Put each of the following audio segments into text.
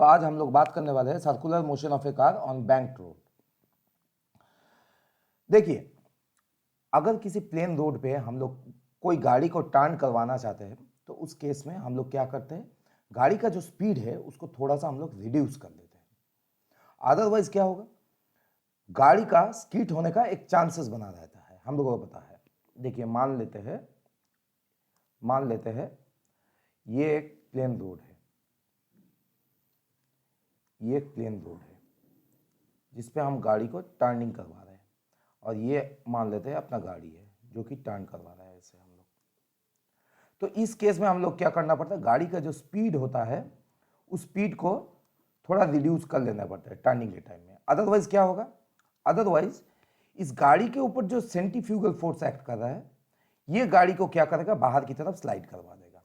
तो आज हम लोग बात करने वाले हैं circular motion of A car on bank road. देखिए, अगर किसी प्लेन रोड पे हम लोग कोई गाड़ी को टर्न करवाना चाहते हैं तो उस केस में हम लोग क्या करते हैं, गाड़ी का जो स्पीड है उसको थोड़ा सा हम लोग रिड्यूस कर देते हैं। अदरवाइज क्या होगा, गाड़ी का स्किड होने का एक चांसेस बना रहता है, हम लोगों को पता है। देखिए, मान लेते हैं ये एक प्लेन रोड है, ये एक प्लेन रोड है जिसपे हम गाड़ी को टर्निंग करवा रहे हैं, और ये मान लेते हैं अपना गाड़ी है जो कि टर्न करवा रहा है ऐसे हम लोग। तो इस केस में हम लोग क्या करना पड़ता है, गाड़ी का जो स्पीड होता है उस स्पीड को थोड़ा रिड्यूस कर लेना पड़ता है टर्निंग के टाइम में। अदरवाइज क्या होगा, अदरवाइज इस गाड़ी के ऊपर जो सेंट्रीफ्यूगल फोर्स एक्ट कर रहा है ये गाड़ी को क्या करेगा, बाहर की तरफ स्लाइड करवा देगा।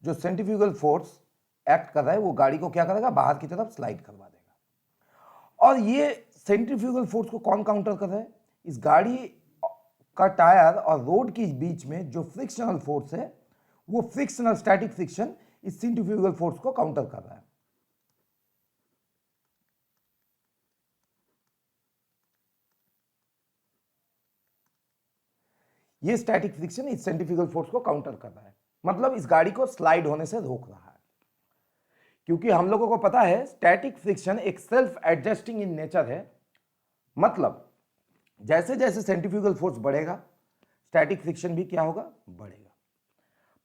जो सेंट्रीफ्यूगल फोर्स एक्ट कर रहा है वो गाड़ी को क्या करेगा, बाहर की तरफ स्लाइड करवा देगा। और ये सेंट्रीफ्यूगल फोर्स को कौन काउंटर कर रहा है, इस गाड़ी का टायर और रोड के बीच में जो फ्रिक्शनल फोर्स है वो फ्रिक्शनल स्टैटिक फ्रिक्शन इस सेंट्रीफ्यूगल फोर्स को काउंटर कर रहा है। ये स्टैटिक फ्रिक्शन इस सेंट्रीफ्यूगल फोर्स को काउंटर कर रहा है, मतलब इस गाड़ी को स्लाइड होने से रोक रहा है। क्योंकि हम लोगों को पता है स्टैटिक फ्रिक्शन एक सेल्फ एडजस्टिंग इन नेचर है, मतलब जैसे जैसे सेंट्रीफ्यूगल फोर्स बढ़ेगा स्टैटिक फ्रिक्शन भी क्या होगा, बढ़ेगा।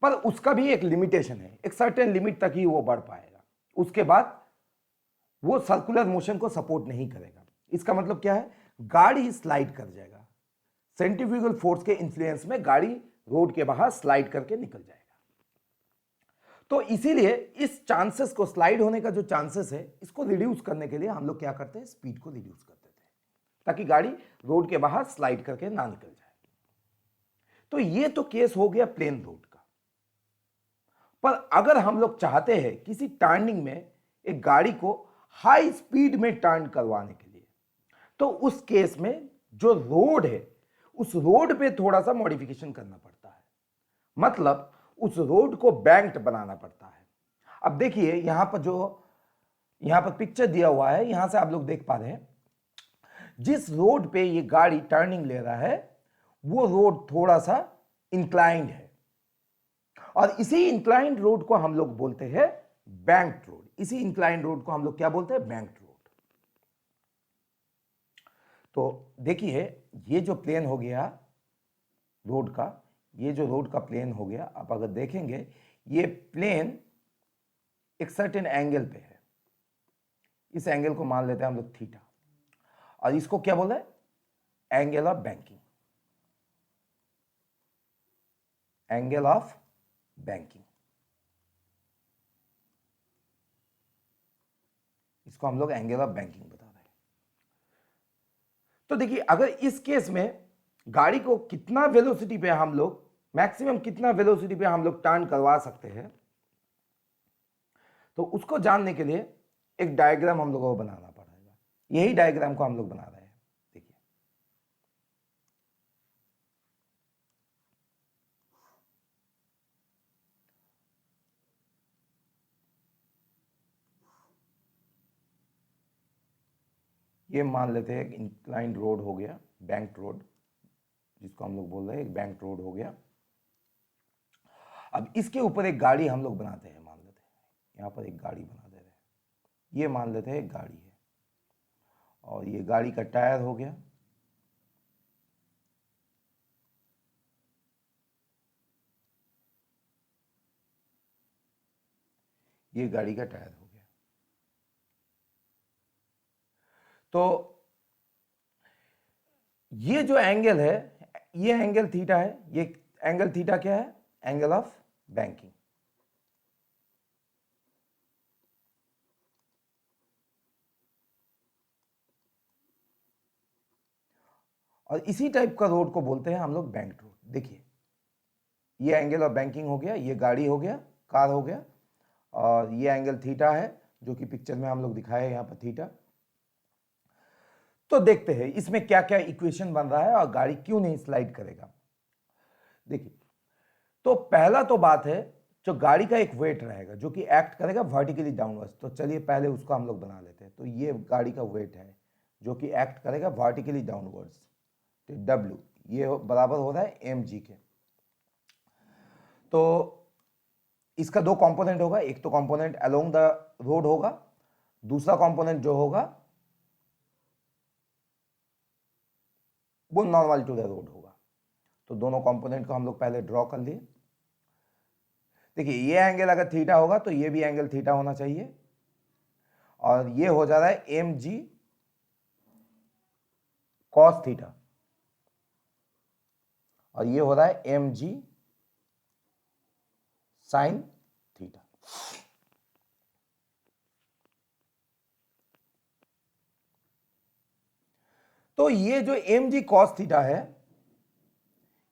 पर उसका भी एक लिमिटेशन है, एक सर्टेन लिमिट तक ही वो बढ़ पाएगा, उसके बाद वो सर्कुलर मोशन को सपोर्ट नहीं करेगा। इसका मतलब क्या है, गाड़ी स्लाइड कर जाएगा, सेंट्रीफ्यूगल फोर्स के इन्फ्लुएंस में गाड़ी रोड के बाहर स्लाइड करके निकल जाएगा। तो इसीलिए इस चांसेस को, स्लाइड होने का जो चांसेस है इसको रिड्यूस करने के लिए हम लोग क्या करते हैं, स्पीड को रिड्यूस कर देते हैं ताकि गाड़ी रोड के बाहर स्लाइड करके ना निकल जाए। तो ये तो केस हो गया प्लेन रोड का। पर अगर हम लोग चाहते हैं किसी टर्निंग में एक गाड़ी को हाई स्पीड में टर्न करवाने के लिए, तो उस केस में जो रोड है उस रोड पे थोड़ा सा मॉडिफिकेशन करना पड़ता है, मतलब उस रोड को बैंक्ड बनाना पड़ता है। अब देखिए यहां पर पिक्चर दिया हुआ है, यहां से आप लोग देख पा रहे हैं जिस रोड पे ये गाड़ी टर्निंग ले रहा है वो रोड थोड़ा सा इंक्लाइंड है, और इसी इंक्लाइंड रोड को हम लोग बोलते हैं बैंक्ड रोड। इसी इंक्लाइंड रोड को हम लोग क्या बोलते हैं, बैंक्ड रोड। तो देखिए ये जो प्लेन हो गया रोड का, ये जो रोड का प्लेन हो गया, आप अगर देखेंगे ये प्लेन एक सर्टेन एंगल पे है, इस एंगल को मान लेते हैं हम लोग थीटा, और इसको क्या बोल रहे हैं, angle of banking, angle of banking, इसको हम लोग एंगल ऑफ बैंकिंग बता रहे हैं। तो देखिए अगर इस केस में गाड़ी को कितना वेलोसिटी पे हम लोग, मैक्सिमम कितना वेलोसिटी पे हम लोग टर्न करवा सकते हैं, तो उसको जानने के लिए एक डायग्राम हम लोगों को बनाना पड़ेगा। यही डायग्राम को हम लोग बना रहे हैं। देखिए ये मान लेते हैं एक इंक्लाइंड रोड हो गया, बैंक्ड रोड जिसको हम लोग बोल रहे हैं, एक बैंक्ड रोड हो गया। अब इसके ऊपर एक गाड़ी हम लोग बनाते हैं, मान लेते हैं यहां पर एक गाड़ी बना दे रहे हैं, ये मान लेते हैं एक गाड़ी है, और ये गाड़ी का टायर हो गया, ये गाड़ी का टायर हो गया। तो ये जो एंगल है, ये एंगल थीटा है, ये एंगल थीटा क्या है, एंगल ऑफ बैंकिंग। और इसी टाइप का रोड को बोलते हैं हम लोग बैंक्ड रोड। देखिए ये एंगल ऑफ बैंकिंग हो गया, ये गाड़ी हो गया, कार हो गया, और ये एंगल थीटा है जो कि पिक्चर में हम लोग दिखाए यहां पर थीटा। तो देखते हैं इसमें क्या क्या इक्वेशन बन रहा है और गाड़ी क्यों नहीं स्लाइड करेगा। देखिए तो पहला तो बात है जो गाड़ी का एक वेट रहेगा जो कि एक्ट करेगा वर्टिकली डाउनवर्ड्स। तो चलिए पहले उसको हम लोग बना लेते हैं। तो ये गाड़ी का वेट है जो कि एक्ट करेगा वर्टिकली डाउनवर्ड्स। तो W ये बराबर हो रहा है mg के। तो इसका दो कंपोनेंट होगा, एक तो कंपोनेंट अलोंग द रोड होगा, दूसरा कंपोनेंट जो होगा वो नॉर्मल टू द रोड होगा। तो दोनों कंपोनेंट को हम लोग पहले ड्रॉ कर लिए। देखिए ये एंगल अगर थीटा होगा तो ये भी एंगल थीटा होना चाहिए, और ये हो जा रहा है mg cos थीटा, और ये हो रहा है mg sin थीटा। तो ये जो mg cos थीटा है,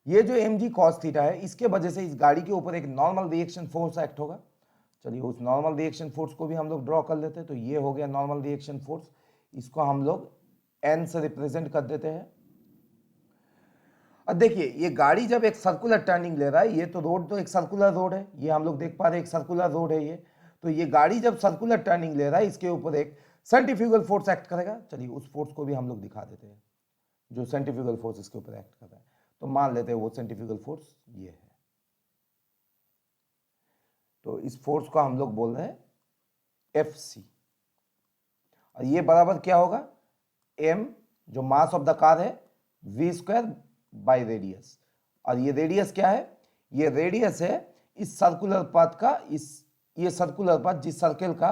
ये जो mg cos थीटा है, इसके वजह से इस गाड़ी के ऊपर एक नॉर्मल रिएक्शन फोर्स एक्ट होगा। चलिए उस नॉर्मल रिएक्शन फोर्स को भी हम लोग ड्रॉ कर लेते हैं। तो ये हो गया नॉर्मल रिएक्शन फोर्स, इसको हम लोग n से रिप्रेजेंट कर देते हैं। अब देखिए ये गाड़ी जब एक सर्कुलर टर्निंग ले रहा है, ये तो रोड तो एक सर्कुलर रोड है, ये हम लोग देख पा रहे हैं एक सर्कुलर रोड है ये। तो ये गाड़ी जब सर्कुलर टर्निंग ले रहा है, इसके ऊपर एक सेंट्रीफ्यूगल फोर्स एक्ट करेगा। चलिए उस फोर्स को भी हम लोग दिखा देते हैं जो सेंट्रीफ्यूगल फोर्स इसके ऊपर एक्ट कर रहा है। तो मान लेते हैं वो सेंट्रीफ्यूगल फोर्स ये है। तो इस फोर्स को हम लोग बोल रहे हैं Fc, और ये बराबर क्या होगा, m जो मास ऑफ द कार है v² बाय रेडियस। और ये रेडियस क्या है, ये रेडियस है इस सर्कुलर पाथ का, ये सर्कुलर पाथ जिस सर्कल का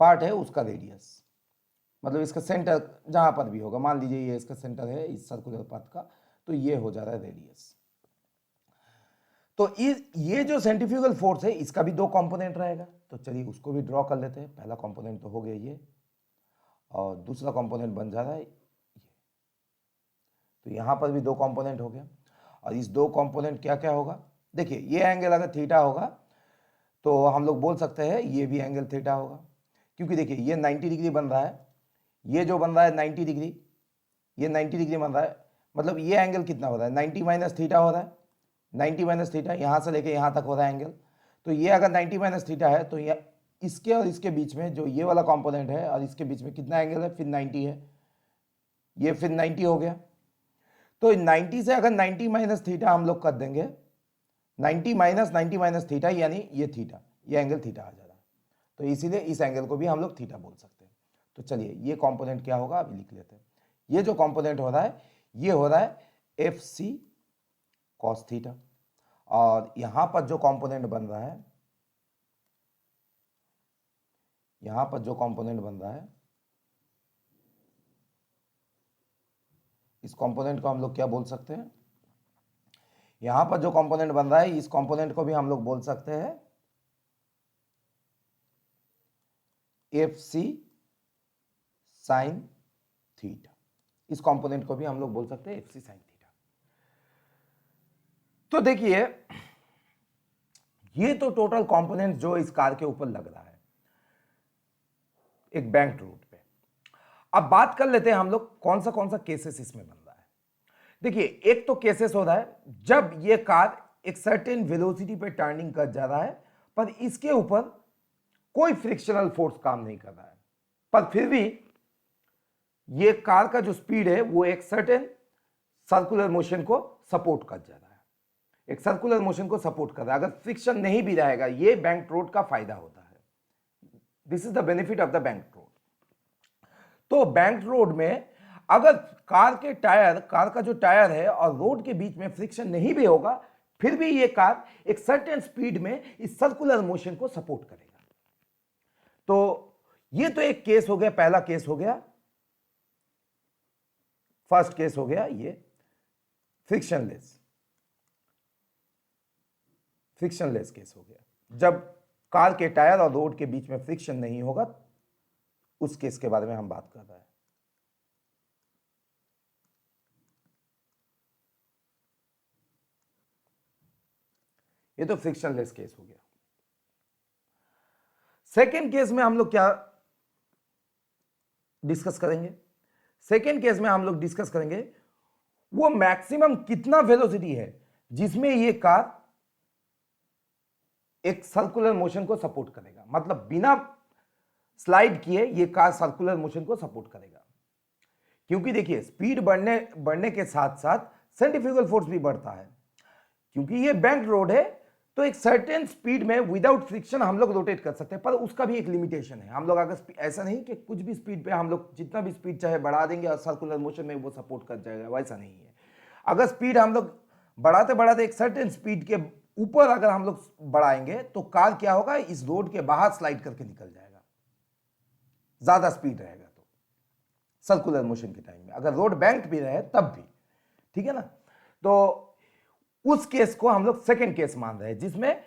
पार्ट है उसका रेडियस, मतलब इसका सेंटर जहां पर भी होगा, मान लीजिए ये इसका सेंटर है इस सर्कुलर पाथ का, तो ये हो जा रहा है रेडियस। तो ये जो सेंट्रीफ्यूगल फोर्स है इसका भी दो कंपोनेंट रहेगा। तो चलिए उसको भी ड्रॉ कर लेते हैं। पहला कंपोनेंट तो हो गया ये, और दूसरा कंपोनेंट बन जा रहा है ये। तो यहां पर भी दो कंपोनेंट हो गया, और इस दो कंपोनेंट क्या क्या होगा, देखिए ये एंगल अगर थीटा होगा तो हम लोग बोल सकते हैं ये भी एंगल थीटा होगा, क्योंकि देखिए ये 90 डिग्री बन रहा है, ये जो बन रहा है 90 डिग्री, ये 90 डिग्री बन रहा है, मतलब ये एंगल कितना हो रहा है 90 माइनस थीटा हो रहा है। 90 माइनस थीटा यहाँ से लेके यहाँ तक हो रहा है एंगल। तो ये अगर 90 माइनस थीटा है तो ये इसके और इसके बीच में जो ये वाला कंपोनेंट है और इसके बीच में कितना एंगल है, फिर 90 है, ये फिर 90 हो गया। तो 90 से अगर 90 माइनस थीटा हम लोग कर देंगे, 90 माइनस थीटा यानी ये थीटा, ये एंगल थीटा आ जा रहा है। तो इसीलिए इस एंगल को भी हम लोग थीटा बोल सकते हैं। तो चलिए ये कंपोनेंट क्या होगा अभी लिख लेते हैं। ये जो कंपोनेंट हो रहा है ये हो रहा है FC cos थीटा, और यहां पर जो कंपोनेंट बन रहा है, यहां पर जो कंपोनेंट बन रहा है, इस कंपोनेंट को हम लोग क्या बोल सकते हैं, यहां पर जो कंपोनेंट बन रहा है इस कंपोनेंट को भी हम लोग बोल सकते हैं FC sin थीटा। इस कंपोनेंट को भी हम लोग बोल सकते हैं FC sin थीटा। तो देखिए ये तो टोटल कंपोनेंट जो इस कार के ऊपर लग रहा है एक बैंक रोड पे। अब बात कर लेते हैं हम लोग कौन सा केसेस इसमें बन रहा है। देखिए एक तो केसेस हो रहा है जब ये कार एक सर्टेन वेलोसिटी पे टर्निंग कर जा रहा है, पर इसके ऊपर कोई फ्रिक्शनल फोर्स काम नहीं कर रहा है, पर फिर भी ये कार का जो स्पीड है वो एक सर्टेन सर्कुलर मोशन को सपोर्ट कर जा रहा है, एक सर्कुलर मोशन को सपोर्ट कर रहा है। अगर फ्रिक्शन नहीं भी रहेगा, ये बैंक रोड का फायदा होता है। This is the benefit of the bank road. तो बैंक रोड में अगर कार का जो टायर है और रोड के बीच में फ्रिक्शन नहीं भी होगा, फिर भी ये कार एक सर्टेन स्पीड में इस सर्कुलर मोशन को सपोर्ट करेगा। तो ये तो एक केस हो गया, पहला केस हो गया, फर्स्ट केस हो गया ये फ्रिक्शनलेस केस हो गया, जब कार के टायर और रोड के बीच में फ्रिक्शन नहीं होगा, उस केस के बारे में हम बात कर रहे हैं। ये तो फ्रिक्शनलेस केस हो गया। सेकेंड केस में हम लोग क्या डिस्कस करेंगे, सेकेंड केस में हम लोग डिस्कस करेंगे वो मैक्सिमम कितना वेलोसिटी है जिसमें ये कार एक सर्कुलर मोशन को सपोर्ट करेगा, मतलब बिना स्लाइड किए ये कार सर्कुलर मोशन को सपोर्ट करेगा। क्योंकि देखिए स्पीड बढ़ने के साथ साथ सेंट्रीफ्यूगल फोर्स भी बढ़ता है। क्योंकि ये बैंक रोड है तो एक सर्टेन स्पीड में विदाउट फ्रिक्शन हम लोग रोटेट कर सकते हैं, पर उसका भी एक लिमिटेशन है। हम लोग अगर ऐसा नहीं कि कुछ भी स्पीड पे हम लोग जितना भी स्पीड चाहे बढ़ा देंगे और सर्कुलर मोशन में वो सपोर्ट कर जाएगा, वैसा नहीं है। अगर स्पीड हम लोग बढ़ाते बढ़ाते एक सर्टेन स्पीड के ऊपर अगर हम लोग बढ़ाएंगे तो कार क्या होगा, इस रोड के बाहर स्लाइड करके निकल जाएगा, ज्यादा स्पीड रहेगा तो सर्कुलर मोशन के टाइम में। अगर रोड बैंक्ड भी रहे तब भी, ठीक है ना। तो उस केस को हम लोग सेकेंड केस मान रहे हैं जिसमें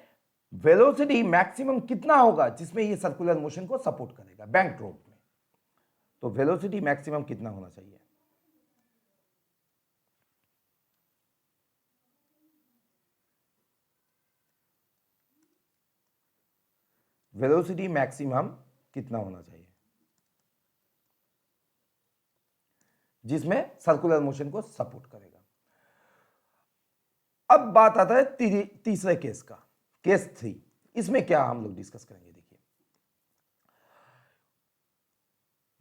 वेलोसिटी मैक्सिमम कितना होगा जिसमें ये सर्कुलर मोशन को सपोर्ट करेगा बैंक रोड में। तो वेलोसिटी मैक्सिमम कितना होना चाहिए, वेलोसिटी मैक्सिमम कितना होना चाहिए जिसमें सर्कुलर मोशन को सपोर्ट करेगा। अब बात आता है तीसरे केस का, केस 3। इसमें क्या हम लोग डिस्कस करेंगे, देखिए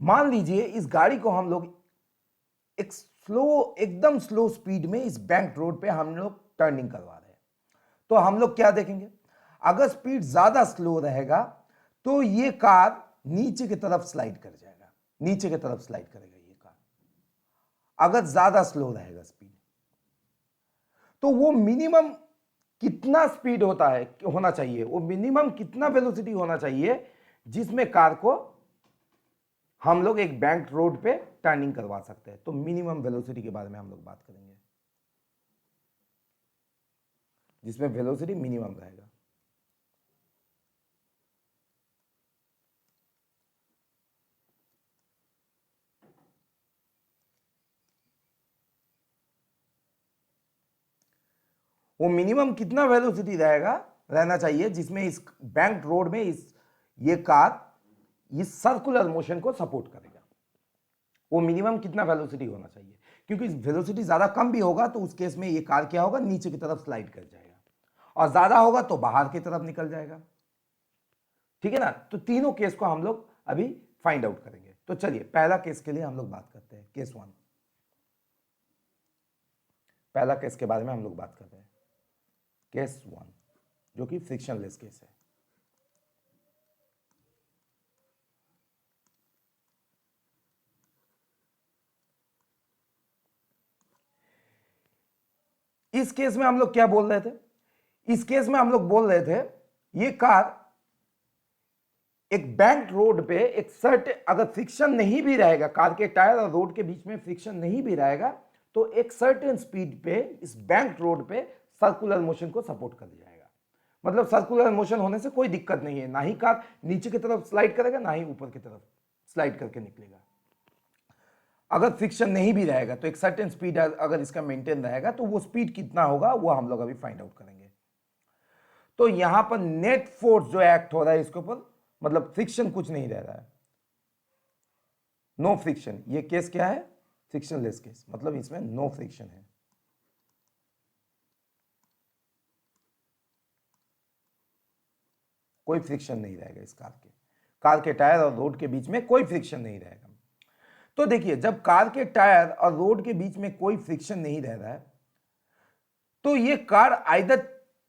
मान लीजिए इस गाड़ी को हम लोग एक एकदम स्लो स्पीड में इस बैंक रोड पे हम लोग टर्निंग करवा रहे हैं। तो हम लोग क्या देखेंगे, अगर स्पीड ज्यादा स्लो रहेगा तो ये कार नीचे की तरफ स्लाइड कर जाएगा, नीचे की तरफ स्लाइड करेगा ये कार। अगर ज्यादा स्लो रहेगा स्पीड तो वो मिनिमम कितना स्पीड होना चाहिए, वो मिनिमम कितना वेलोसिटी होना चाहिए जिसमें कार को हम लोग एक बैंक रोड पे टर्निंग करवा सकते हैं। तो मिनिमम वेलोसिटी के बारे में हम लोग बात करेंगे जिसमें वेलोसिटी मिनिमम रहेगा। वो मिनिमम कितना वेलोसिटी रहना चाहिए जिसमें इस बैंक रोड में ये कार इस सर्कुलर मोशन को सपोर्ट करेगा। वो मिनिमम कितना वेलोसिटी होना चाहिए, क्योंकि वेलोसिटी ज्यादा कम भी होगा तो उस केस में ये कार क्या होगा, नीचे की तरफ स्लाइड कर जाएगा, और ज्यादा होगा तो बाहर की तरफ निकल जाएगा, ठीक है ना। तो तीनों केस को हम लोग अभी फाइंड आउट करेंगे। तो चलिए पहला केस के लिए हम लोग बात करते हैं, केस 1। पहला केस के बारे में हम लोग बात करते हैं, केस 1 जो कि फ्रिक्शनलेस केस है। इस केस में हम लोग क्या बोल रहे थे, इस केस में हम लोग बोल रहे थे ये कार एक बैंक रोड पे एक अगर फ्रिक्शन नहीं भी रहेगा, कार के टायर और रोड के बीच में फ्रिक्शन नहीं भी रहेगा तो एक सर्टेन स्पीड पे इस बैंक रोड पे सर्कुलर मोशन को सपोर्ट कर जाएगा। मतलब सर्कुलर मोशन होने से कोई दिक्कत नहीं है, ना ही कार नीचे की तरफ स्लाइड करेगा ना ही ऊपर की तरफ स्लाइड करके निकलेगा। अगर फ्रिक्शन नहीं भी रहेगा तो एक सर्टेन स्पीड अगर इसका मेंटेन रहेगा तो वो स्पीड कितना होगा वो हम लोग अभी फाइंड आउट करेंगे। तो यहां पर नेट फोर्स जो एक्ट हो रहा है इसके ऊपर, मतलब फ्रिक्शन कुछ नहीं रह रहा है, नो फ्रिक्शन। ये केस क्या है, फ्रिक्शनलेस केस, मतलब इसमें नो फ्रिक्शन है। कोई फ्रिक्शन नहीं रहेगा इस कार के टायर और रोड के बीच में कोई फ्रिक्शन नहीं रहेगा। तो देखिए जब कार के टायर और रोड के बीच में कोई फ्रिक्शन नहीं रह रहा है तो ये कार आइदर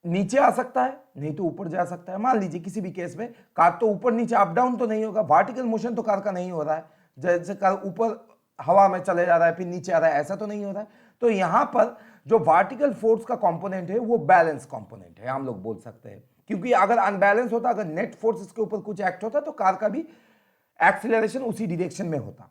नीचे आ सकता है नहीं तो ऊपर जा सकता है। मान लीजिए किसी भी केस में कार तो ऊपर नीचे अप डाउन तो नहीं होगा, वर्टिकल मोशन तो कार का नहीं हो रहा है, जैसे कार ऊपर हवा में चले जा रहा है फिर नीचे आ रहा है, ऐसा तो नहीं हो रहा है। तो यहां पर जो वर्टिकल फोर्स का कंपोनेंट है वो बैलेंस कंपोनेंट है, हम लोग बोल सकते हैं। क्योंकि अगर अनबैलेंस होता, अगर नेट फोर्स इसके ऊपर कुछ एक्ट होता तो कार का भी एक्सीलरेशन उसी डायरेक्शन में होता,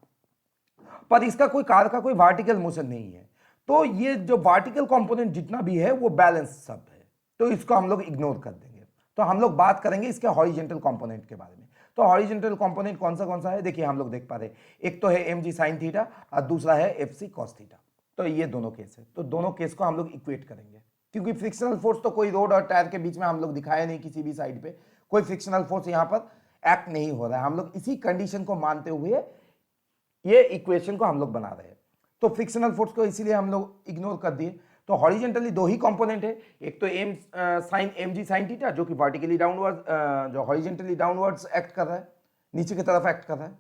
पर इसका कार का कोई वर्टिकल मोशन नहीं है। तो ये जो वर्टिकल कंपोनेंट जितना भी है वो बैलेंस सब है, तो इसको हम लोग इग्नोर कर देंगे। तो हम लोग बात करेंगे इसके हॉरिजॉन्टल कंपोनेंट के बारे में। तो हॉरिजॉन्टल कंपोनेंट कौन सा है, देखिए हम लोग देख पा रहे हैं, एक तो है mg sin थीटा और दूसरा है fc cos थीटा। तो ये दोनों केस है, तो दोनों केस को हम लोग इक्वेट करेंगे। क्योंकि फ्रिक्शनल फोर्स तो कोई रोड और टायर के बीच में हम लोग दिखाया नहीं, किसी भी साइड पे कोई फ्रिक्शनल फोर्स यहां पर एक्ट नहीं हो रहा है। हम लोग इसी कंडीशन को मानते हुए ये इक्वेशन को हम लोग बना रहे हैं। तो फ्रिक्शनल फोर्स को इसीलिए हम लोग इग्नोर कर दिए, तो हॉरिजेंटली दो ही कंपोनेंट है, एक तो M sine M G sine theta जो कि वर्टिकली डाउनवर्ड जो हॉरिजेंटली डाउनवर्ड्स एक्ट कर रहा है, नीचे की तरफ एक्ट कर रहा है।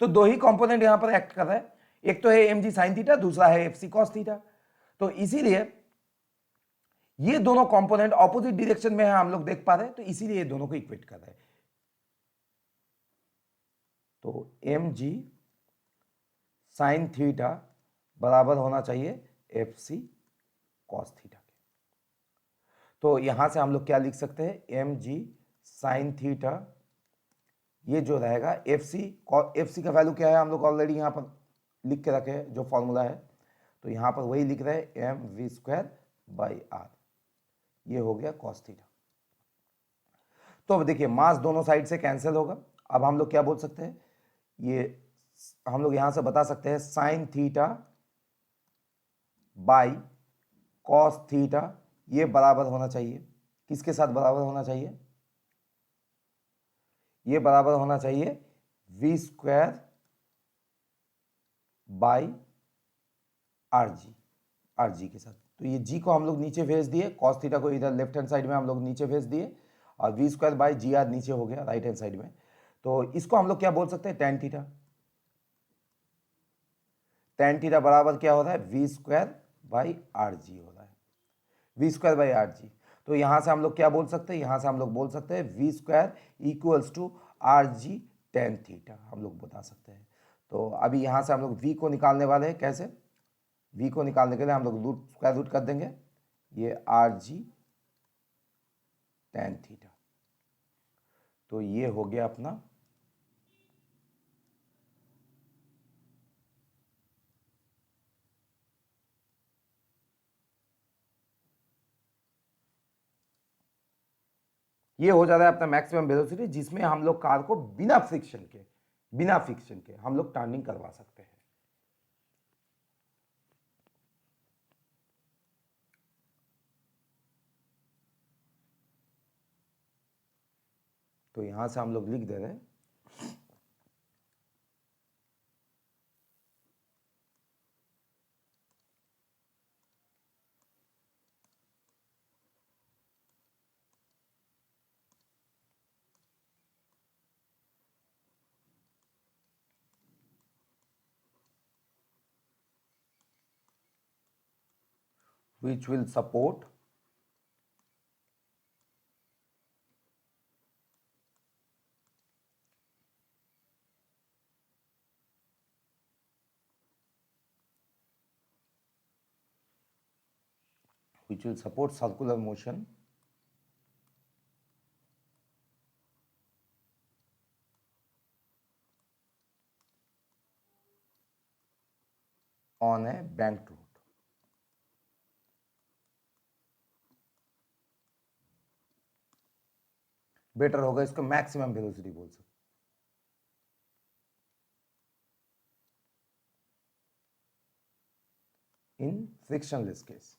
तो दो ही कंपोनेंट यहां पर एक्ट कर रहा है, एक तो है एम जी साइन थीटा, दूसरा है एफ सी कॉस थीटा। तो इसीलिए ये दोनों कंपोनेंट ऑपोजिट डायरेक्शन में है, हम लोग देख पा रहे हैं, तो इसीलिए ये दोनों को इक्वेट कर रहे हैं। तो एम जी साइन थीटा बराबर होना चाहिए एफ सी कॉस थीटा के। तो यहां से हम लोग क्या लिख सकते हैं, एम जी साइन थीटा, ये जो रहेगा एफ सी का वैल्यू क्या है, हम लोग ऑलरेडी यहां पर लिख के रखे हैं जो फॉर्मूला है, तो यहां पर वही लिख रहे हैं M we square by R, ये हो गया कॉस थीटा। तो अब देखिए मास दोनों साइड से कैंसिल होगा। अब हम लोग क्या बोल सकते हैं, ये हम लोग यहां से बता सकते हैं sine theta by cos theta ये बराबर होना चाहिए, किसके साथ बराबर होना चाहिए, ये बराबर होना चाहिए V square by R G के साथ। तो ये जी को हम लोग नीचे भेज दिए, कॉस थीटा को इधर लेफ्ट हैंड साइड में हम लोग नीचे भेज दिए, और V square by G R नीचे हो गया राइट हैंड साइड में। तो इसको हम लोग क्या बोल सकते हैं, टेन थीटा। टेन थीटा बराबर क्या हो रहा है, V square by R G हो रहा है, V square by R G. तो यहां से हम लोग क्या बोल सकते हैं, यहां से हम लोग बोल सकते हैं V square equals to R G tan theta, हम लोग बता सकते हैं। तो अभी यहां से हम लोग वी को निकालने वाले हैं, कैसे, वी को निकालने के लिए हम लोग रूट स्क्वायर रूट कर देंगे, ये आर जी टेन थीटा। तो ये हो गया अपना ये हो जाता है अपना मैक्सिमम वेलोसिटी, जिसमें हम लोग कार को बिना फ्रिक्शन के हम लोग टर्निंग करवा सकते हैं। तो यहां से हम लोग लिख दे रहे हैं which will support circular motion on a banked road। Better होगा इसको मैक्सिमम वेलोसिटी बोल सकते, इन फ्रिक्शनलेस केस।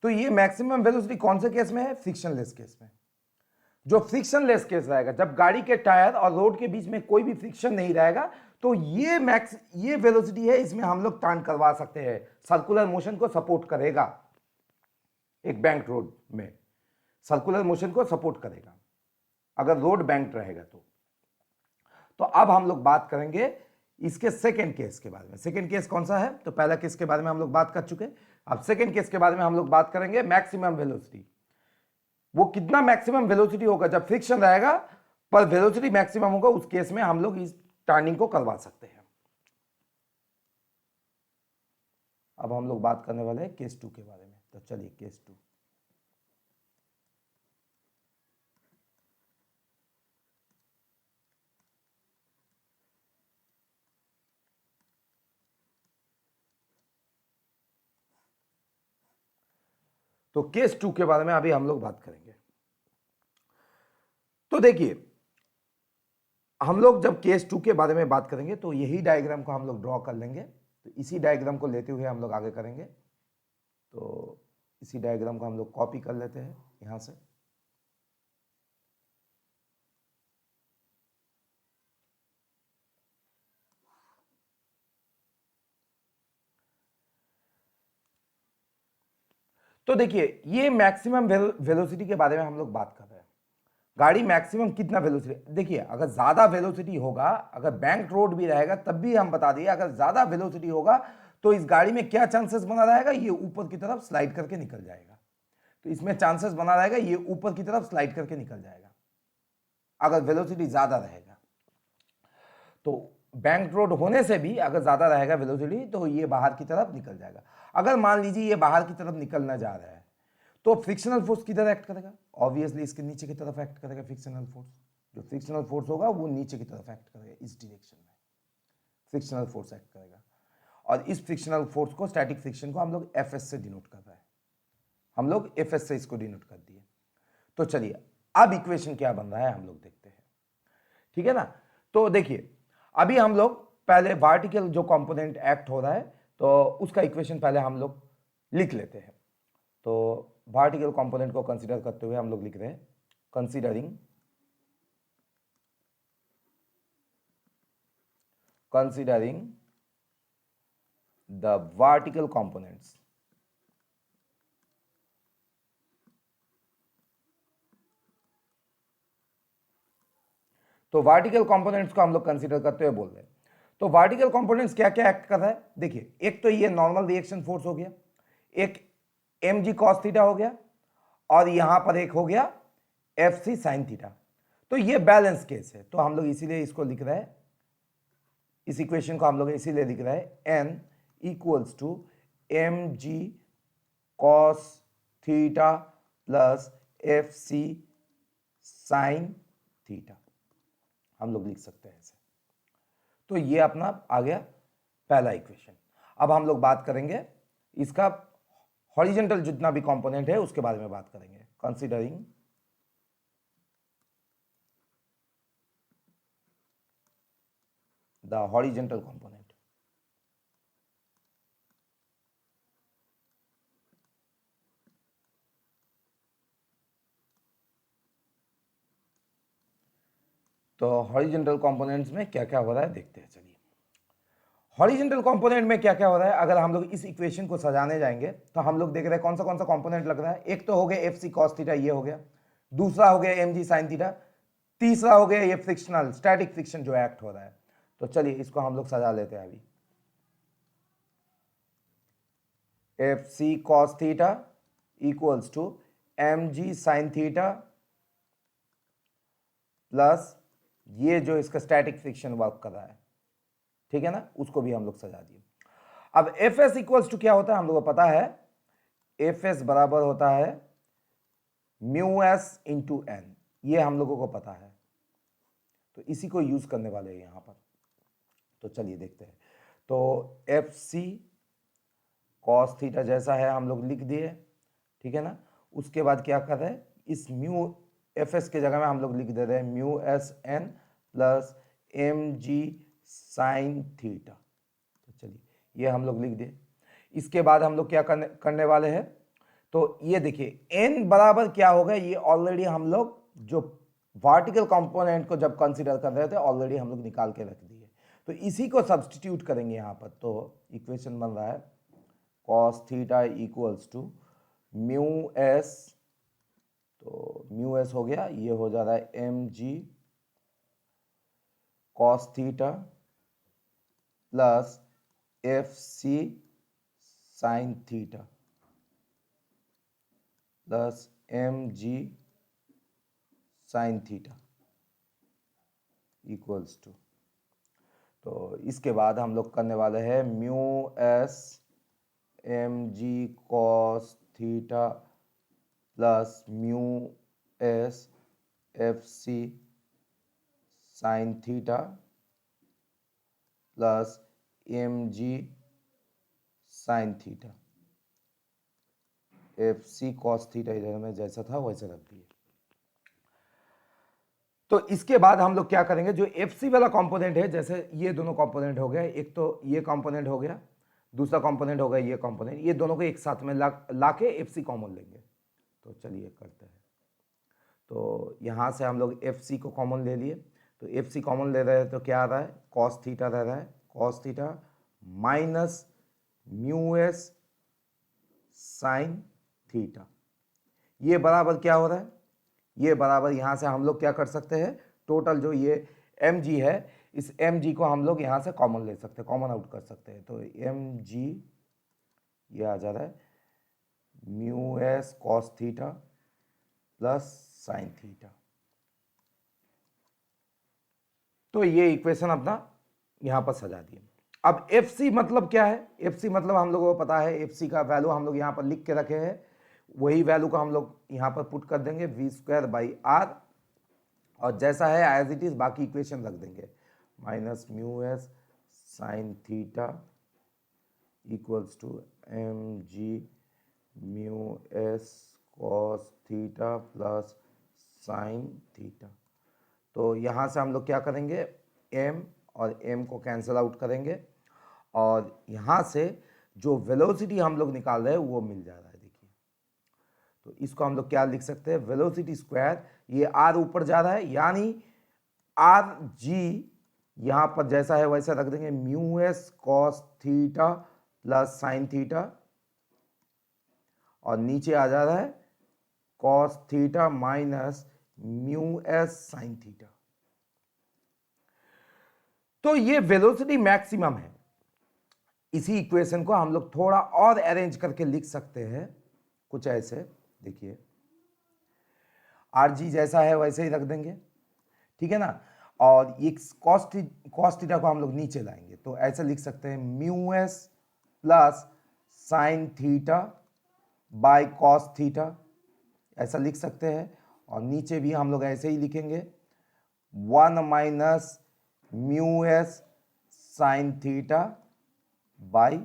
तो ये मैक्सिमम वेलोसिटी कौन से केस में है, फ्रिक्शनलेस केस में। जो फ्रिक्शनलेस केस रहेगा, जब गाड़ी के टायर और रोड के बीच में कोई भी फ्रिक्शन नहीं रहेगा, तो ये वेलोसिटी है, इसमें हम लोग टर्न करवा सकते हैं, सर्कुलर मोशन को सपोर्ट करेगा। एक बैंक रोड में सर्कुलर मोशन को सपोर्ट करेगा अगर रोड बैंक्ड रहेगा तो अब हम लोग बात करेंगे इसके सेकेंड केस के बारे में। सेकेंड केस कौन सा है, तो पहला केस के बारे में हम लोग बात कर चुके, अब सेकेंड केस के बारे में हम लोग बात करेंगे मैक्सिमम वेलोसिटी। वो कितना मैक्सिमम वेलोसिटी होगा, जब फ्रिक्शन रहेगा पर वेलोसिटी मैक्सिमम होगा, उस केस में हम लोग इस टर्निंग को करवा सकते हैं। अब हम लोग बात करने वाले हैं केस 2 के बारे में। तो चलिए केस 2। तो केस 2 के बारे में अभी हम लोग बात करेंगे। तो देखिए हम लोग जब केस 2 के बारे में बात करेंगे तो यही डायग्राम को हम लोग ड्रॉ कर लेंगे। तो इसी डायग्राम को लेते हुए हम लोग आगे करेंगे। तो इसी डायग्राम को हम लोग कॉपी कर लेते हैं यहां से। तो देखिए ये मैक्सिमम वेलोसिटी के बारे में हम लोग बात कर रहे हैं। गाड़ी मैक्सिमम कितना वेलोसिटी, देखिए अगर ज्यादा वेलोसिटी होगा, अगर बैंक रोड भी रहेगा तब भी हम बता दिए, अगर ज्यादा वेलोसिटी होगा तो इस गाड़ी में क्या चांसेस बना रहेगा, ये ऊपर की तरफ स्लाइड करके निकल जाएगा। तो इसमें चांसेस बना रहेगा ये ऊपर की तरफ स्लाइड करके निकल जाएगा अगर वेलोसिटी ज्यादा रहेगा। तो बैंक रोड होने से भी अगर ज्यादा रहेगा वेलोसिटी तो ये बाहर की तरफ निकल जाएगा। अगर मान लीजिए ये बाहर की तरफ निकलना जा रहा है तो फ्रिक्शनल फोर्स किधर एक्ट करेगा, ऑब्वियसली इसके नीचे की तरफ एक्ट करेगा फ्रिक्शनल फोर्स। जो फ्रिक्शनल फोर्स होगा वो नीचे की तरफ एक्ट करेगा, इस डायरेक्शन में फ्रिक्शनल फोर्स एक्ट करेगा। और इस फ्रिक्शनल फोर्स को, स्टैटिक फ्रिक्शन को हम लोग एफएस से डिनोट कर रहे हैं, हम लोग एफएस से इसको डिनोट कर दिए। तो चलिए अब इक्वेशन क्या बन रहा है हम लोग देखते हैं, ठीक है ना। तो देखिए अभी हम लोग पहले वर्टिकल जो कंपोनेंट एक्ट हो रहा है तो उसका इक्वेशन पहले हम लोग लिख लेते हैं। तो वर्टिकल कंपोनेंट को कंसीडर करते हुए हम लोग लिख रहे हैं कंसीडरिंग द वर्टिकल कंपोनेंट्स। तो वर्टिकल कंपोनेंट्स को हम लोग कंसीडर करते हुए बोल रहे हैं। तो वर्टिकल कंपोनेंट्स क्या क्या एक्ट कर रहा है, देखिए एक तो ये नॉर्मल रिएक्शन फोर्स हो गया, एक mg cos थीटा हो गया, और यहां पर एक हो गया fc sin थीटा। तो ये बैलेंस केस है, तो हम लोग इसीलिए इसको लिख रहे हैं, इस इक्वेशन को हम लोग इसीलिए लिख रहे हैं n equals to mg cos theta plus fc sin theta, हम लोग लिख सकते हैं ऐसे। तो ये अपना आ गया पहला इक्वेशन। अब हम लोग बात करेंगे इसका हॉरिजॉन्टल जितना भी कंपोनेंट है उसके बारे में बात करेंगे, कंसीडरिंग द हॉरिजॉन्टल कंपोनेंट। तो हॉरिजॉन्टल कंपोनेंट्स में क्या क्या हो रहा है देखते हैं। चलिए हॉरिजॉन्टल कंपोनेंट में क्या क्या हो रहा है, अगर हम लोग इस इक्वेशन को सजाने जाएंगे तो हम लोग देख रहे हैं कौन सा कंपोनेंट लग रहा है। एक तो हो गया एफ सी कॉस थीटा, ये हो गया, दूसरा हो गया एम जी साइन थीटा, तीसरा हो गया ये फ्रिक्शनल स्टैटिक फ्रिक्शन जो एक्ट हो रहा है। तो चलिए इसको हम लोग सजा लेते हैं अभी। F C cos theta equals to M G sine theta plus ये जो इसका स्टैटिक फ्रिक्शन वर्क कर रहा है, ठीक है ना, उसको भी हम लोग सजा दिए। अब एफ एस इक्वल्स टू क्या होता है हम लोग को पता है, एफ एस बराबर होता है म्यू एस इंटू एन, ये हम लोगों को पता है, तो इसी को यूज करने वाले हैं यहां पर। तो चलिए देखते हैं। तो एफ सी कॉस थीटा जैसा है हम लोग लिख दिए, ठीक है ना। उसके बाद क्या कर रहे हैं, इस म्यू एफ एस के जगह में हम लोग लिख दे रहे हैं mu S N plus M G sine theta. तो चलिए ये हम लोग लिख दिए। इसके बाद हम लोग क्या करने वाले हैं, तो ये देखिए n बराबर क्या होगा, ये ऑलरेडी हम लोग जो वर्टिकल कंपोनेंट को जब कंसीडर कर रहे थे ऑलरेडी हम लोग निकाल के रख दिए, तो इसी को सब्सटीट्यूट करेंगे यहाँ पर। तो इक्वेशन बन रहा है cos theta equals to mu S, तो म्यू एस हो गया, ये हो जा रहा है M G cos theta plus F C sine theta plus M G sine theta equals to, तो इसके बाद हम लोग करने वाले हैं mu S M G cos theta plus mu S F C sine theta plus M G sine theta, F C cos theta इधर में जैसा था वैसे रख दिए। तो इसके बाद हम लोग क्या करेंगे, जो एफ सी वाला कंपोनेंट है, जैसे ये दोनों कंपोनेंट हो गए, एक तो ये कंपोनेंट हो गया, दूसरा कंपोनेंट हो गया ये कंपोनेंट, ये दोनों को एक साथ में ला के एफ सी कॉमन लेंगे। तो चलिए करते हैं। तो यहाँ से हम लोग एफ सी को कॉमन ले लिए, तो एफ सी कॉमन ले रहे हैं तो क्या आ रहा है, कॉस थीटा रह रहा है, cos theta minus mu S sine theta. ये बराबर क्या हो रहा है, ये बराबर यहां से हम लोग क्या कर सकते हैं, टोटल जो ये एम जी है, इस एम जी को हम लोग यहां से कॉमन ले सकते हैं, कॉमन आउट कर सकते हैं। तो एम जी ये आ जा रहा है mu S cos theta plus sine theta. तो ये इक्वेशन अपना यहां पर सजा दिए। अब एफ सी मतलब क्या है, एफ सी मतलब हम लोगों को पता है, एफ सी का वैल्यू हम लोग यहां पर लिख के रखे हैं, वही वैल्यू को हम लोग यहां पर पुट कर देंगे वी स्क्वायर बाई आर, और जैसा है एज इट इज बाकी इक्वेशन रख देंगे, minus mu S sine theta equals to M G mu S cos theta plus sine theta. तो यहाँ से हम लोग क्या करेंगे, m और m को कैंसिल आउट करेंगे, और यहाँ से जो वेलोसिटी हम लोग निकाल रहे हैं वो मिल जा रहा है। देखिए, तो इसको हम लोग क्या लिख सकते हैं, वेलोसिटी स्क्वायर, ये r ऊपर जा रहा है यानी आर जी यहाँ पर जैसा है वैसा रख देंगे, mu S cos theta plus sine theta, और नीचे आ जा रहा है cos theta minus mu S sine theta. तो ये वेलोसिटी मैक्सिमम है। इसी इक्वेशन को हम लोग थोड़ा और अरेंज करके लिख सकते हैं कुछ ऐसे, देखिए आर जी जैसा है वैसे ही रख देंगे, ठीक है ना, और ये कॉस थीटा को हम लोग नीचे लाएंगे, तो ऐसे लिख सकते हैं mu S plus sine theta by cos theta, ऐसा लिख सकते हैं, और नीचे भी हम लोग ऐसे ही लिखेंगे 1 minus mu S sine theta by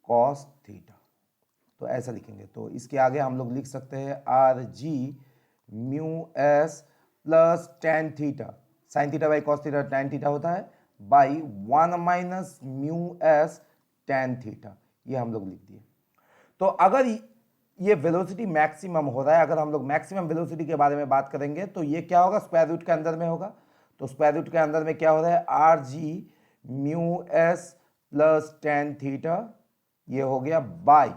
cos theta, तो ऐसा लिखेंगे। तो इसके आगे हम लोग लिख सकते हैं are G mu S plus tan theta, sine theta by cos theta tan theta होता है, by 1 minus mu S tan theta, ये हम लोग लिख दिए। तो अगर ये वेलोसिटी मैक्सिमम हो रहा है, अगर हम लोग मैक्सिमम वेलोसिटी के बारे में बात करेंगे तो ये क्या होगा, स्क्वायर रूट के अंदर में होगा। तो स्क्वायर रूट के अंदर में क्या हो रहा है, R G mu S plus tan theta, ये हो गया by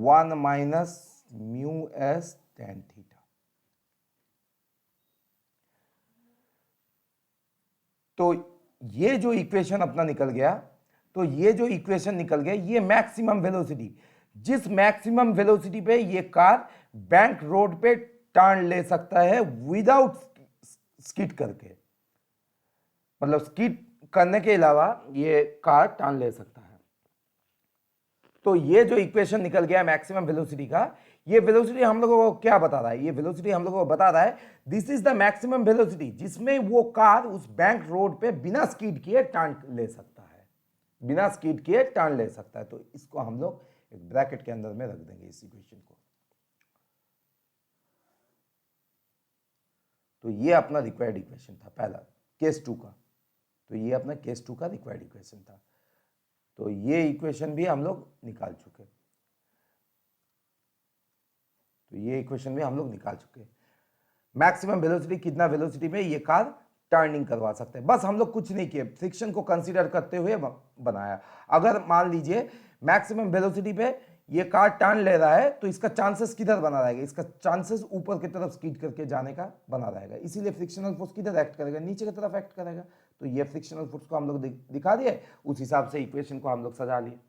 1 minus mu S tan theta. तो ये जो इक्वेशन अपना निकल गया, तो ये जो इक्वेशन निकल गया, ये मैक्सिमम वेलोसिटी, जिस मैक्सिमम वेलोसिटी पे ये कार बैंक रोड पे टर्न ले सकता है विदाउट स्किड करके, मतलब स्किड करने के अलावा ये कार टर्न ले सकता है। तो ये जो इक्वेशन निकल गया मैक्सिमम वेलोसिटी का, ये वेलोसिटी हम लोगों को क्या बता रहा है, ये वेलोसिटी हम लोगों को बता रहा है this is the maximum velocity जिसमें वो कार उस बैंक रोड पे बिना स्किड किए टर्न ले सकता है, बिना स्किड किए टर्न ले सकता है। तो इसको हम लोग एक ब्रैकेट के अंदर में रख देंगे इस इक्वेशन को। तो ये अपना रिक्वायर्ड इक्वेशन था पहला, केस 2 का। तो ये अपना केस 2 का रिक्वायर्ड इक्वेशन था। तो ये इक्वेशन भी हम लोग निकाल चुके, तो ये इक्वेशन भी हम लोग निकाल चुके। मैक्सिमम वेलोसिटी, कितना वेलोसिटी में ये कार टर्निंग करवा सकते हैं, बस हम लोग कुछ नहीं किए, फ्रिक्शन को कंसीडर करते हुए बनाया। अगर मान लीजिए मैक्सिमम वेलोसिटी पे ये कार टर्न ले रहा है तो इसका चांसेस किधर बना रहेगा, इसका चांसेस ऊपर की तरफ स्किड करके जाने का बना रहेगा, इसीलिए फ्रिक्शनल फोर्स किधर एक्ट करेगा, नीचे की तरफ एक्ट करेगा। तो ये फ्रिक्शनल फोर्स को हम लोग दिखा दिए, उस हिसाब से इक्वेशन को हम लोग सजा लिए।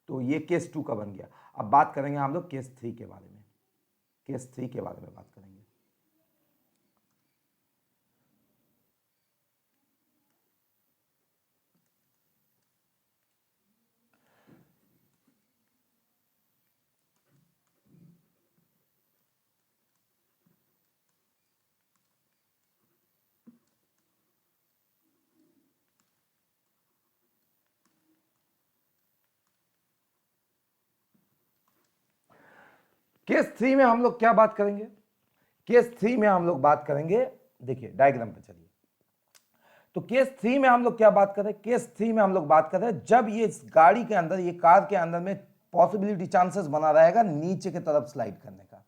तो ये केस 2 का बन गया। अब बात करेंगे हम लोग केस 3 के बारे में, केस 3 के बारे में बात करेंगे। केस 3 में हम लोग क्या बात करेंगे, केस 3 में हम लोग बात करेंगे, देखिए डायग्राम पे चलिए। तो केस 3 में हम लोग क्या बात कर रहे हैं, केस 3 में हम लोग बात कर रहे हैं जब ये गाड़ी के अंदर, ये कार के अंदर में पॉसिबिलिटी चांसेस बना रहेगा नीचे की तरफ स्लाइड करने का,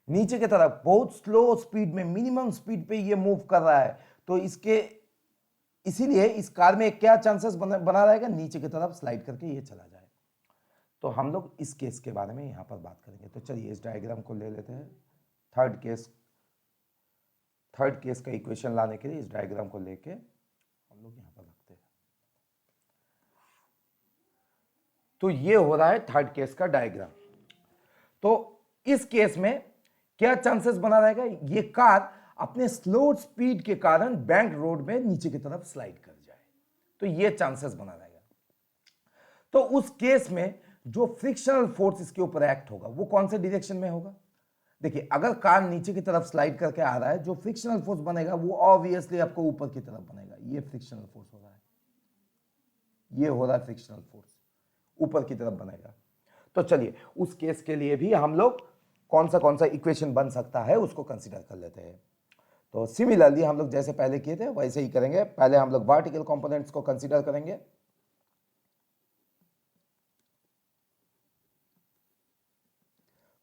नीचे की तरफ बहुत स्लो स्पीड में, मिनिमम स्पीड पे ये मूव कर रहा है। तो इसके इसीलिए इस कार में क्या चांसेस बना रहेगा, नीचे की तरफ स्लाइड करके ये चला जाए। तो हम लोग इस केस के बारे में यहाँ पर बात करेंगे। तो चलिए इस डायग्राम को ले लेते हैं। थर्ड केस का इक्वेशन लाने के लिए इस डायग्राम को लेके हम लोग यहाँ पर रखते हैं। तो ये हो रहा है थर्ड केस का डायग्राम। तो इस केस में क्या चांसेस बना रहेगा, ये कार अपने स्लो स्पीड के कारण बैंक रोड में नीचे की तरफ स्लाइड कर जाए, तो ये चांसेस बना रहेगा। तो उस केस में जो फ्रिक्शनल फोर्स इसके ऊपर एक्ट होगा वो कौन से डायरेक्शन में होगा। देखिए अगर कार नीचे की तरफ स्लाइड करके आ रहा है, जो फ्रिक्शनल फोर्स बनेगा वो ऑब्वियसली आपको ऊपर की तरफ बनेगा। ये फ्रिक्शनल फोर्स हो रहा है, ये हो रहा है फ्रिक्शनल फोर्स, ऊपर की तरफ बनेगा। तो चलिए उस केस के लिए भी हम लोग कौन सा इक्वेशन बन सकता है उसको कंसीडर कर लेते हैं। तो सिमिलरली हम लोग जैसे पहले किए थे वैसे ही करेंगे। पहले हम लोग वर्टिकल कंपोनेंट्स को कंसीडर करेंगे।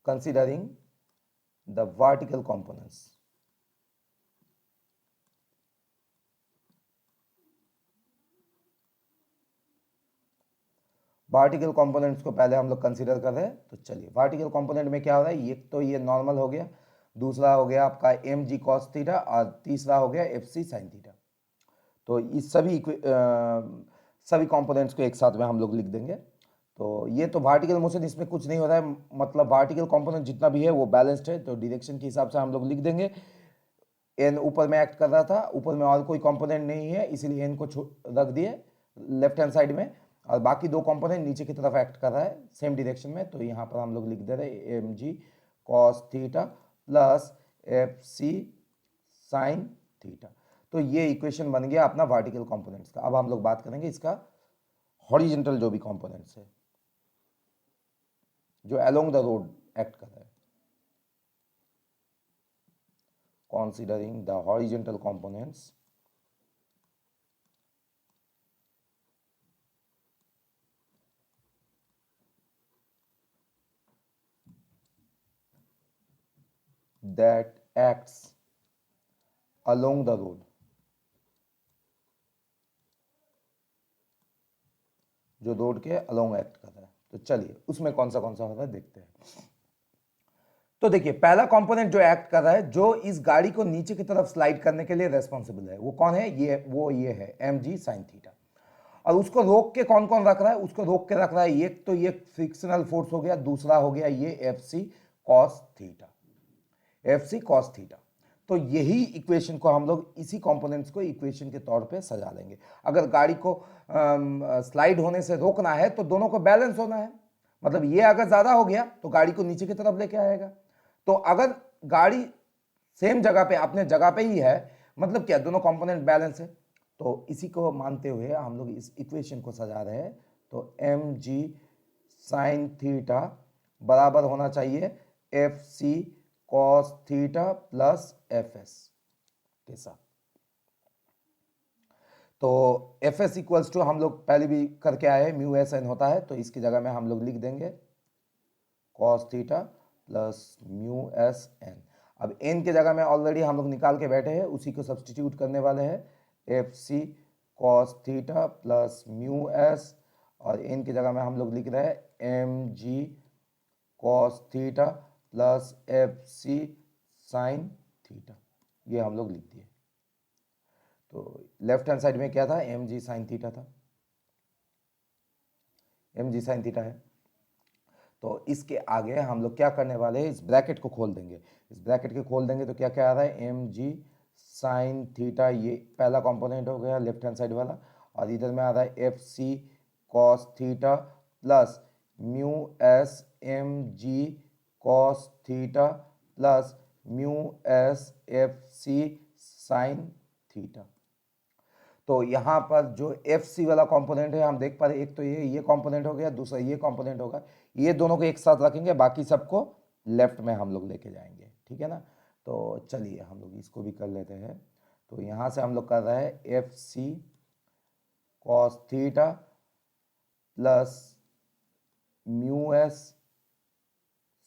Considering the vertical components, vertical components को पहले हम लोग कंसीडर कर रहे हैं। तो चलिए वर्टिकल कंपोनेंट में क्या हो रहा है, एक तो ये नॉर्मल हो गया, दूसरा हो गया आपका एम जी कॉस थीटा और तीसरा हो गया एफ सी साइन थीटा। तो इस सभी कंपोनेंट्स को एक साथ में हम लोग लिख देंगे। तो ये तो वर्टिकल मोशन, इसमें कुछ नहीं हो रहा है, मतलब वर्टिकल कंपोनेंट जितना भी है वो बैलेंस्ड है। तो डायरेक्शन के हिसाब से हम लोग लिख देंगे। एन ऊपर में एक्ट कर रहा था, ऊपर में और कोई कंपोनेंट नहीं है इसलिए एन को रख दिए लेफ्ट हैंड साइड में, और बाकी दो कंपोनेंट नीचे की तरफ एक्ट कर रहा है सेम डायरेक्शन में। तो यहाँ पर हम लोग लिख दे रहे हैं M G cos theta plus F C sine theta. तो ये इक्वेशन बन गया अपना वर्टिकल कंपोनेंट्स का। अब हम लोग बात करेंगे इसका हॉरिजॉन्टल जो भी कंपोनेंट्स है जो अलोंग द रोड एक्ट कर रहा है। Considering the horizontal components that acts along the road, जो रोड के अलोंग एक्ट कर रहा है। तो चलिए उसमें कौन सा हो रहा है देखते हैं। तो देखिए पहला कंपोनेंट जो एक्ट कर रहा है, जो इस गाड़ी को नीचे की तरफ स्लाइड करने के लिए रेस्पॉन्सिबल है, वो कौन है, ये है एम जी साइन थीटा। और उसको रोक के कौन कौन रख रहा है, उसको रोक के रख रहा है एक तो ये फ्रिक्शनल फोर्स हो गया, दूसरा हो गया ये F C cos theta, F C cos theta. तो यही इक्वेशन को हम लोग इसी कंपोनेंट्स को इक्वेशन के तौर पे सजा लेंगे। अगर गाड़ी को स्लाइड होने से रोकना है तो दोनों को बैलेंस होना है, मतलब ये अगर ज्यादा हो गया तो गाड़ी को नीचे की तरफ लेके आएगा। तो अगर गाड़ी सेम जगह पे अपने जगह पे ही है, मतलब क्या दोनों कंपोनेंट बैलेंस है। तो इसी को मानते हुए हम लोग इस इक्वेशन को सजा रहे हैं। तो एम जी साइन थीटा बराबर होना चाहिए F C cos theta plus F S के साथ। तो एफ एस इक्वल्स टू हम लोग पहले भी करके आए हैं, म्यू एस एन होता है। तो इसकी जगह में हम लोग लिख देंगे cos theta plus mu S N. अब एन की जगह में ऑलरेडी हम लोग निकाल के बैठे हैं, उसी को सब्सटीट्यूट करने वाले हैं, F C cos theta plus mu S, और एन की जगह में हम लोग लिख रहे हैं M G cos theta plus F C sine theta. ये हम लोग लिख दिए। तो लेफ्ट हैंड साइड में क्या था, एम जी साइन थीटा था, एम जी साइन थीटा है। तो इसके आगे हम लोग क्या करने वाले हैं, इस ब्रैकेट को खोल देंगे। इस ब्रैकेट को खोल देंगे तो क्या क्या आ रहा है, एम जी साइन थीटा, ये पहला कंपोनेंट हो गया लेफ्ट हैंड साइड वाला, और इधर में आ रहा है F C cos theta plus mu S M G cos theta plus mu S F C sine theta. तो यहाँ पर जो एफ सी वाला कंपोनेंट है हम देख पा रहे, एक तो ये कंपोनेंट हो गया, दूसरा ये कंपोनेंट होगा, ये दोनों को एक साथ रखेंगे, बाकी सबको लेफ्ट में हम लोग लेके जाएंगे, ठीक है ना। तो चलिए हम लोग इसको भी कर लेते हैं। तो यहाँ से हम लोग कर रहे हैं F C cos theta plus mu S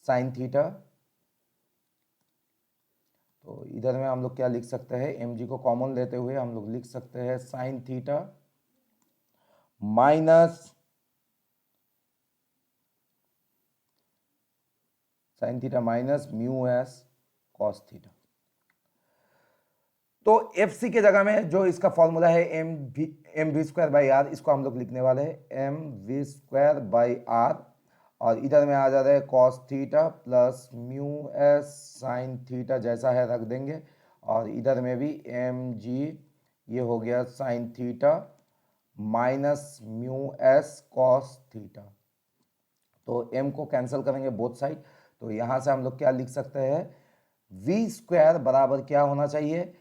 sine theta. तो इधर में हम लोग क्या लिख सकते हैं, एम जी को कॉमन लेते हुए हम लोग लिख सकते हैं sine theta minus sine theta minus mu S cos theta. तो एफ सी के जगह में जो इसका फॉर्मूला है m we square by r, इसको हम लोग लिखने वाले हैं M we square by r, और इधर में आ जा रहा है cos theta plus mu S sine theta, जैसा है रख देंगे, और इधर में भी एम जी, ये हो गया sign theta minus mu S cos theta. तो m को कैंसिल करेंगे बोथ साइड, तो यहां से हम लोग क्या लिख सकते हैं, v स्क्वायर बराबर क्या होना चाहिए,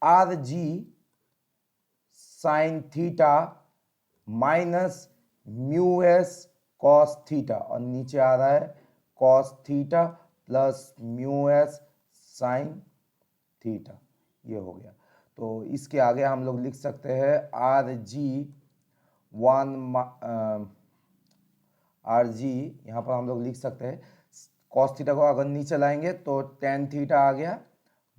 R G sine theta minus mu S cos theta, और नीचे आ रहा है cos theta plus mu S sine theta, ये हो गया। तो इसके आगे हम लोग लिख सकते हैं आर जी आर जी, यहाँ पर हम लोग लिख सकते हैं कॉस थीटा को अगर नीचे लाएंगे तो टेन थीटा आ गया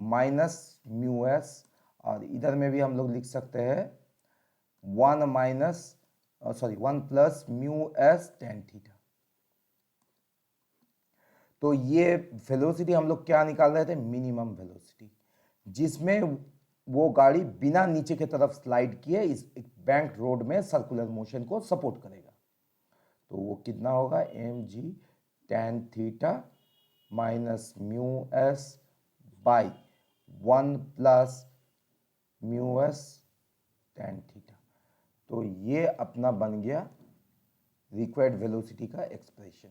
माइनस म्यू एस, और इधर में भी हम लोग लिख सकते हैं one plus mu S tan theta. तो ये वेलोसिटी हम लोग क्या निकाल रहे थे, मिनिमम वेलोसिटी, जिसमें वो गाड़ी बिना नीचे की तरफ स्लाइड किए इस बैंक रोड में सर्कुलर मोशन को सपोर्ट करेगा। तो वो कितना होगा, m g tan theta minus mu s by one plus mu S tan theta. तो ये अपना बन गया रिक्वायर्ड वेलोसिटी का एक्सप्रेशन।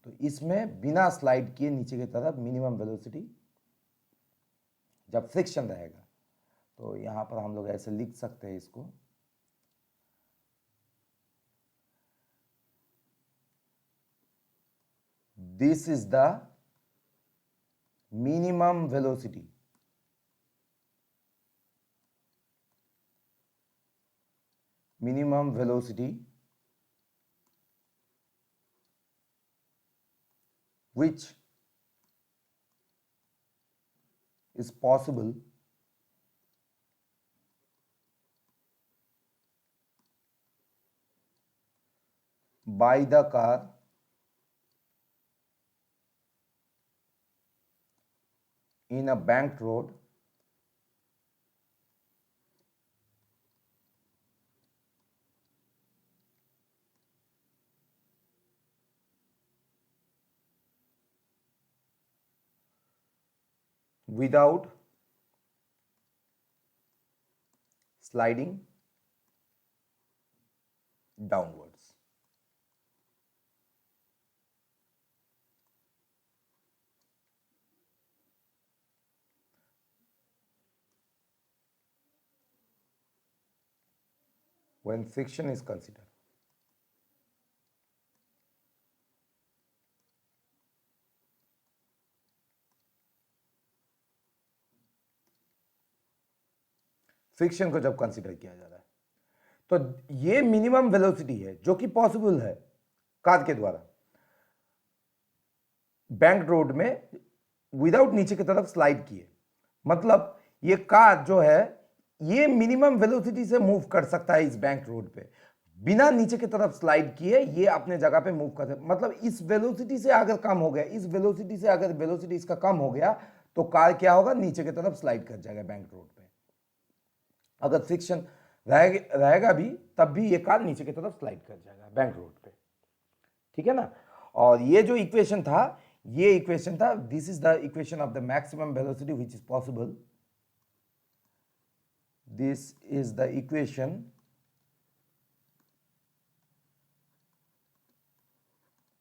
तो इसमें बिना स्लाइड किए नीचे की तरफ मिनिमम वेलोसिटी जब फ्रिक्शन रहेगा, तो यहां पर हम लोग ऐसे लिख सकते हैं इसको, this is the minimum velocity which is possible by the car in a banked road without sliding downwards. When friction is considered. Friction को जब कंसिडर किया जा रहा है, तो ये मिनिमम वेलोसिटी है जो कि पॉसिबल है कार के द्वारा बैंक रोड में विदाउट नीचे की तरफ स्लाइड किए। मतलब ये कार जो है ये मिनिमम वेलोसिटी से मूव कर सकता है इस बैंक रोड पे बिना नीचे की तरफ स्लाइड किए, ये अपने जगह पे मूव कर सकता है। मतलब इस वेलोसिटी से अगर कम हो गया, इस वेलोसिटी से अगर वेलोसिटी इसका कम हो गया, तो कार क्या होगा, नीचे की तरफ स्लाइड कर जाएगा बैंक रोड पे। अगर फ्रिक्शन रहेगा भी तब भी ये कार नीचे की तरफ स्लाइड कर जाएगा बैंक रोड पे, ठीक है ना। और ये जो इक्वेशन था, ये इक्वेशन था, this is the equation of the maximum velocity which is possible, this is the equation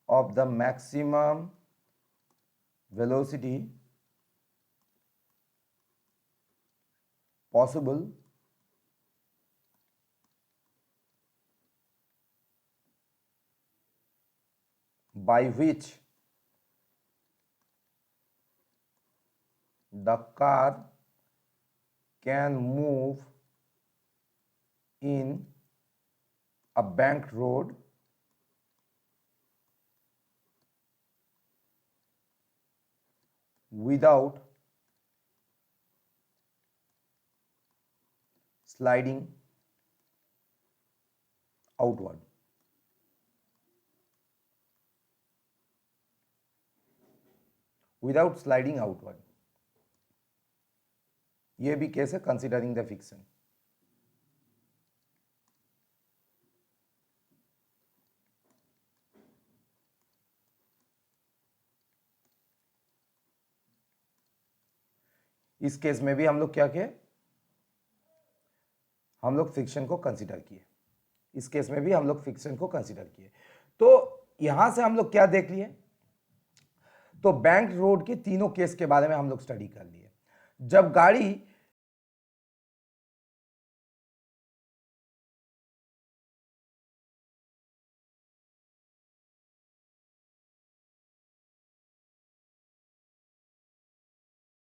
of the maximum velocity possible by which the car can move in a banked road without sliding outward. Without sliding outward, ये भी case है considering the fiction. इस case में भी हम लोग क्या किए, हम लोग फ्रिक्शन को कंसीडर किए। इस केस में भी हम लोग फ्रिक्शन को कंसीडर किए। तो यहां से हम लोग क्या देख लिए, तो बैंक रोड के तीनों केस के बारे में हम लोग स्टडी कर लिए। जब गाड़ी